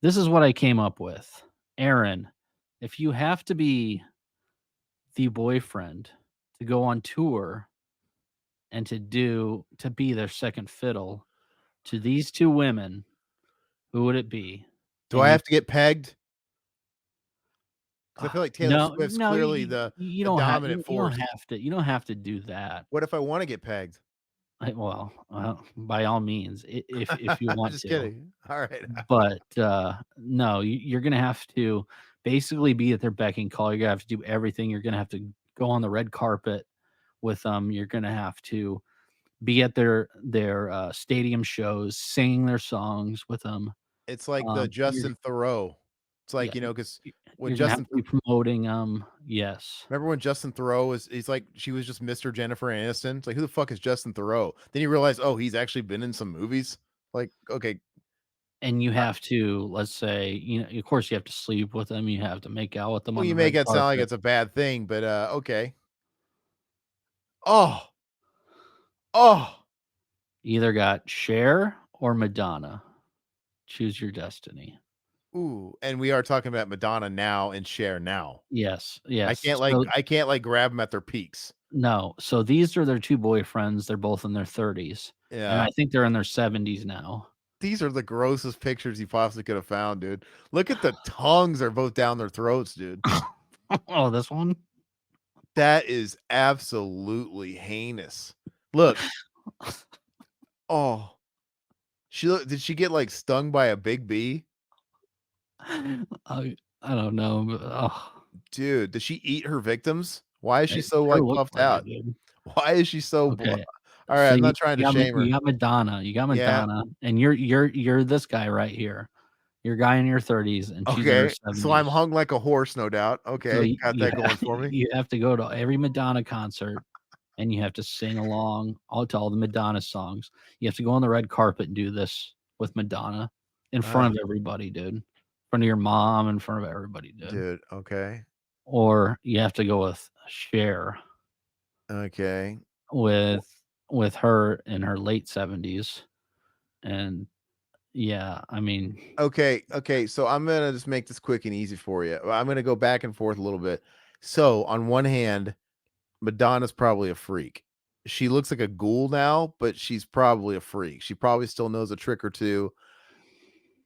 This is what I came up with. Aaron, if you have to be the boyfriend to go on tour and to be their second fiddle to these two women, who would it be? Do And I you have to get pegged? Because I feel like Taylor no, Swift's no, clearly the you the don't have dominant you don't force. have to do that. What if I want to get pegged? Well, by all means, if you I'm want just to. kidding. All right. But, no, you're gonna have to basically be at their beck and call. You're gonna have to do everything. You're gonna have to go on the red carpet with them. You're gonna have to be at their stadium shows, singing their songs with them. It's like the You're Justin Theroux. It's yeah, like, because when you're gonna have Justin to be promoting them. Yes. remember when Justin Theroux he's like she was just Mr. Jennifer Aniston? It's like, who the fuck is Justin Theroux? Then you realize, oh, he's actually been in some movies. Like, okay, And you have to, let's say, of course, you have to sleep with them. You have to make out with them well, on you the make red it sound like carpet. it's a bad thing, but okay. Oh, oh, Either got Cher or Madonna. Choose your destiny. ooh, and we are talking about Madonna now and Cher now. Yes, I yes. can't like So I can't like grab them at their peaks. no, so these are their 2 boyfriends, they're both in their 30s, and Yeah. I think they're in their 70s now. These are the grossest pictures you possibly could have found, dude. Look at the tongues are both down their throats, dude. Oh, this one? That is absolutely heinous. Look. Oh, did she get, like, stung by a big bee? I don't know, but, Dude, does she eat her victims? Why is she it so, sure like, looks puffed like it, out? dude. Why is she so blo Okay, alright, so I'm not trying to shame her. You got Yeah, Madonna, and you're this guy right here. You're a guy in your 30s, and she's in her okay. So I'm 70s. hung like a horse, no doubt. So Okay, got that going for me. you have to go to every Madonna concert, and you have to sing along to all the Madonna songs. You have to go on the red carpet and do this with Madonna in front Ah, of everybody, dude. In front of your mom, in front of everybody, dude. dude, okay, Or you have to go with Cher okay. with her in her late 70s. And yeah, I mean, Okay, so I'm gonna just make this quick and easy for you. I'm gonna go back and forth a little bit. So, on one hand, Madonna's probably a freak. She looks like a ghoul now, but she's probably a freak. She probably still knows a trick or two.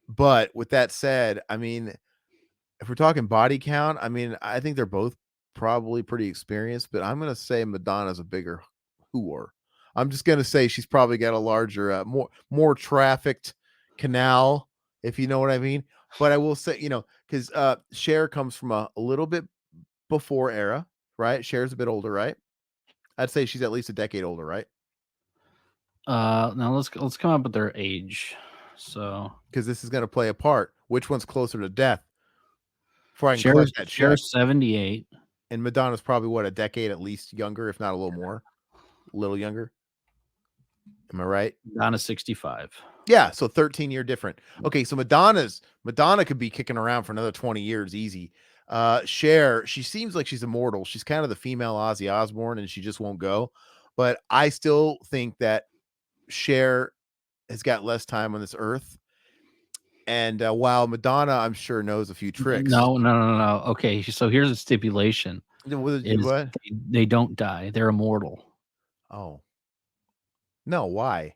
But with that said, I mean, if we're talking body count, I mean, I think they're both probably pretty experienced, but I'm gonna say Madonna's a bigger whore. I'm just gonna say she's probably got a larger, more trafficked canal, if you know what I mean. But I will say, because Cher comes from a little bit before era, right? Cher's a bit older, right? I'd say she's at least a decade older, right? now let's come up with their age. So Because this is gonna play a part. Which one's closer to death? Before I can collect that check. Cher's 78. And Madonna's probably what, a decade at least younger, if not a little more, a little younger. Am I right? Donna 65. Yeah, so 13-year different. Okay, so Madonna could be kicking around for another 20 years easy. Cher, she seems like she's immortal. She's kind of the female Ozzy Osbourne, and she just won't go. But I still think that Cher has got less time on this earth. And while Madonna, I'm sure, knows a few tricks. No, no, no, no. Okay, so here's a stipulation: is What? they don't die; they're immortal. Oh, no, why?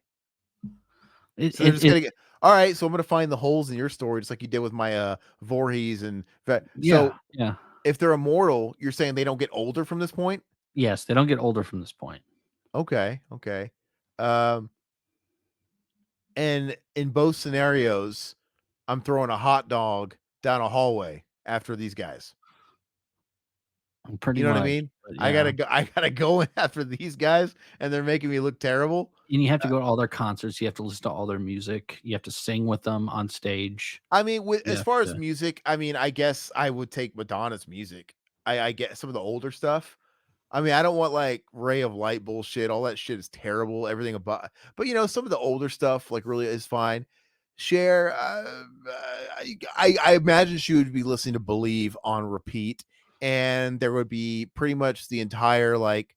It, So they're it, just it gonna get all right. So I'm gonna find the holes in your story, just like you did with my Voorhees and yeah, so yeah, if they're immortal, you're saying they don't get older from this point? yes, they don't get older from this point. Okay, okay. Um, and in both scenarios, I'm throwing a hot dog down a hallway after these guys. Pretty You know what I much, mean? but I yeah, gotta go. I gotta go in after these guys, and they're making me look terrible. and you have to go to all their concerts. You have to listen to all their music. You have to sing with them on stage. I mean, You as have far as to. music, I mean, I guess I would take Madonna's music. I get some of the older stuff. I mean, I don't want like Ray of Light bullshit. All that shit is terrible. Everything about, but some of the older stuff like really is fine. Cher, I imagine she would be listening to Believe on repeat, and there would be pretty much the entire like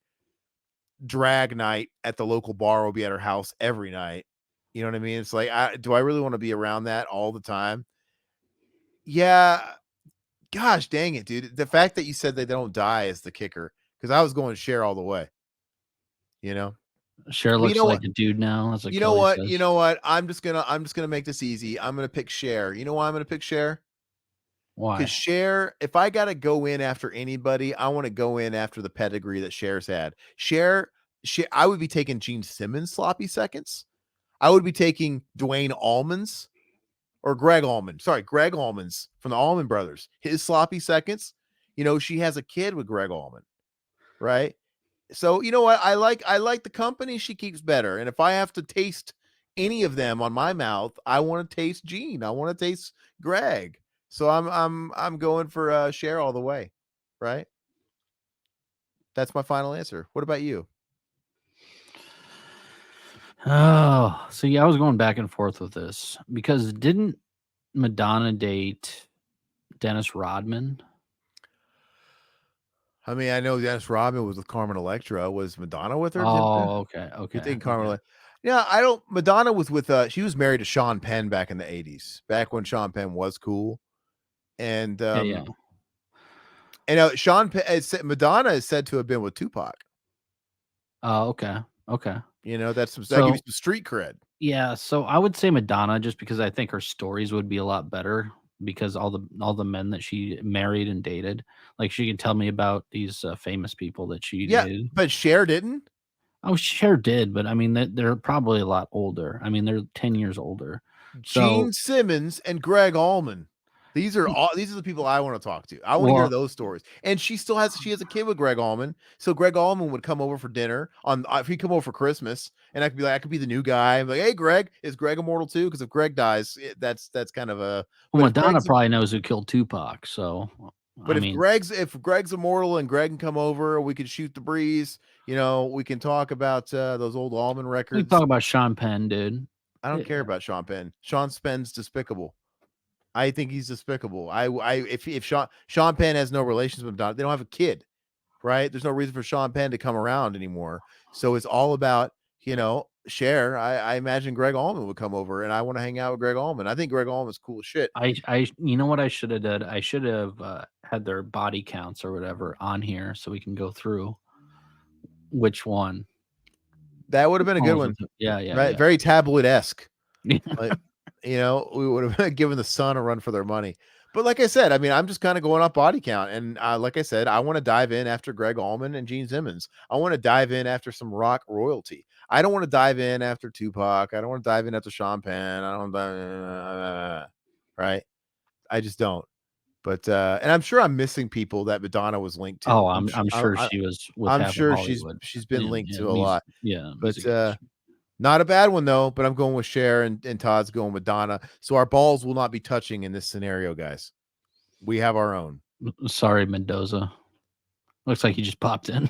drag night at the local bar will be at her house every night. You know what I mean? It's like, do I really want to be around that all the time? Yeah, gosh dang it, dude. The fact that you said they don't die is the kicker, because I was going Cher all the way, you know? Cher But you looks know like what? a dude now, as You know Achilles what? You says. know what? I'm just gonna make this easy. I'm gonna pick Cher. You know why I'm gonna pick Cher? Because Why? Cher, if I gotta go in after anybody, I want to go in after the pedigree that Cher's had. Cher, I would be taking Gene Simmons sloppy seconds. I would be taking Dwayne Allman's or Greg Allman. Sorry, Greg Allman's from the Allman Brothers. His sloppy seconds. She has a kid with Greg Allman, right? So you know what? I like the company she keeps better. And if I have to taste any of them on my mouth, I want to taste Gene. I want to taste Greg. So I'm going for Cher all the way. Right? That's my final answer. What about you? Oh, so yeah, I was going back and forth with this because didn't Madonna date Dennis Rodman? I mean, I know Dennis Rodman was with Carmen Electra. Was Madonna with her, Jimka? Oh, okay, You okay, think Carmen? okay. Yeah, I don't. Madonna was with. She was married to Sean Penn back in the '80s, back when Sean Penn was cool. And Yeah, yeah. Sean Penn, Madonna is said to have been with Tupac. Oh, okay, okay. That give you So some street cred. yeah, so I would say Madonna just because I think her stories would be a lot better because all the men that she married and dated, like she could tell me about these famous people that she Yeah, dated. but Cher didn't. Oh, Cher did, but I mean they're probably a lot older. I mean they're 10 years older. So Gene Simmons and Greg Allman. These are the people I want to talk to. I want to hear well, those stories. And she has a kid with Greg Allman. So Greg Allman would come over for dinner on if he come over for Christmas, and I could be the new guy. I'm like, hey Greg, is Greg immortal too? Because if Greg dies, that's kind of a. well, But if Madonna Greg's probably knows who killed Tupac. So but I if mean, Greg's immortal and Greg can come over, we could shoot the breeze. We can talk about those old Allman we talk records. about Sean Penn, dude. I don't care Yeah, about Sean Penn. Sean Penn's despicable. I think he's despicable. If Sean Penn has no relations with Madonna, they don't have a kid, right? There's no reason for Sean Penn to come around anymore. So it's all about Cher. I imagine Greg Allman would come over, and I want to hang out with Greg Allman. I think Greg Allman's cool as shit. you know what I should have did? I should have had their body counts or whatever on here so we can go through which one. That would have Which been a one good was one, with yeah, yeah, right? yeah. Very tabloid esque. Yeah. Like, we would have given the Sun a run for their money. But like I said, I mean, I'm just kind of going off body count. And like I said, I want to dive in after Greg Allman and Gene Simmons. I want to dive in after some rock royalty. I don't want to dive in after Tupac. I don't want to dive in after Sean Penn. I don't, right? I just don't. But and I'm sure I'm missing people that Madonna was linked to. Oh, I'm sure, I'm sure she was with I'm half of sure she's Hollywood. she's been Yeah, linked yeah, to a lot. But music industry. not a bad one though, but I'm going with Cher and Todd's going with Donna. So our balls will not be touching in this scenario, guys. We have our own. Sorry, Mendoza. Looks like he just popped in.